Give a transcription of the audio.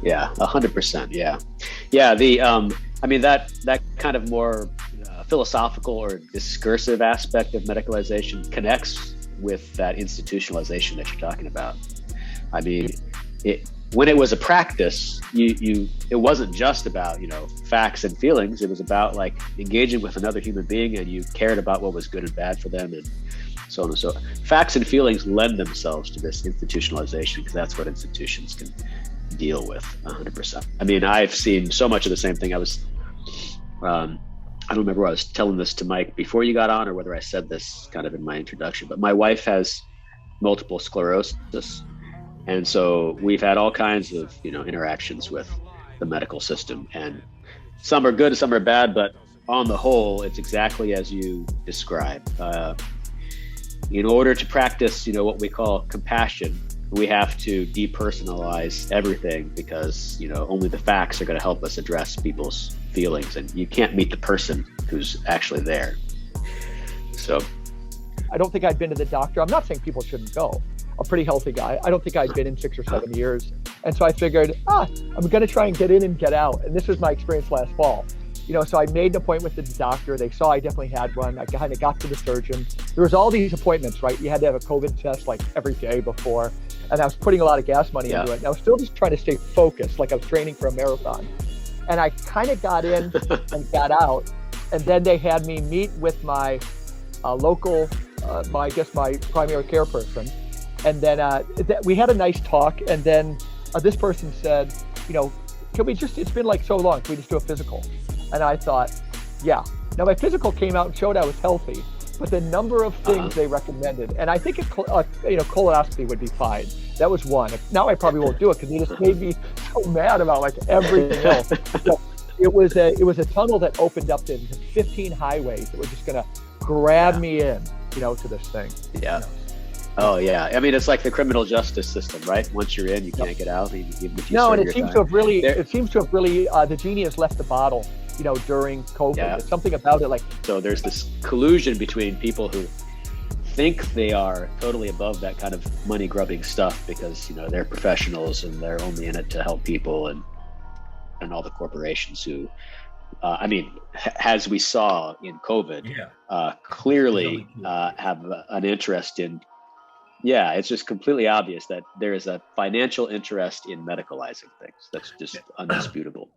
Yeah, 100%. Yeah, yeah. I mean that kind of more philosophical or discursive aspect of medicalization connects with that institutionalization that you're talking about. I mean, when it was a practice, it wasn't just about facts and feelings. It was about like engaging with another human being, and you cared about what was good and bad for them, and so on and so. Facts and feelings lend themselves to this institutionalization because that's what institutions can deal with 100%. I mean, I've seen so much of the same thing. I don't remember whether I was telling this to Mike before you got on or whether I said this kind of in my introduction, but my wife has multiple sclerosis. And so we've had all kinds of, interactions with the medical system, and some are good, some are bad, but on the whole, it's exactly as you describe. In order to practice, what we call compassion, we have to depersonalize everything because, only the facts are going to help us address people's feelings, and you can't meet the person who's actually there. So I don't think I'd been to the doctor. I'm not saying people shouldn't go. A pretty healthy guy. I don't think I'd been in 6 or 7 years. And so I figured, I'm going to try and get in and get out. And this was my experience last fall. So I made an appointment with the doctor. They saw I definitely had one. I kind of got to the surgeon. There was all these appointments, right? You had to have a COVID test like every day before. And I was putting a lot of gas money into it. And I was still just trying to stay focused, like I was training for a marathon. And I kind of got in and got out. And then they had me meet with my local, my primary care person. And then we had a nice talk. And then this person said, can we just, it's been like so long, can we just do a physical? And I thought, yeah. Now my physical came out and showed I was healthy, but the number of things they recommended, and I think colonoscopy would be fine. That was one. Now I probably won't do it because they just made me so mad about like everything else. So it was a tunnel that opened up into 15 highways that were just going to grab me in, to this thing. Yeah. Oh yeah. I mean, it's like the criminal justice system, right? Once you're in, you can't get out. Even if you and it seems to have really, the genie has left the bottle, during COVID. Yeah. There's something about it So there's this collusion between people who think they are totally above that kind of money grubbing stuff because, they're professionals and they're only in it to help people, and all the corporations who, as we saw in COVID, clearly have an interest in. Yeah, it's just completely obvious that there is a financial interest in medicalizing things. That's just undisputable.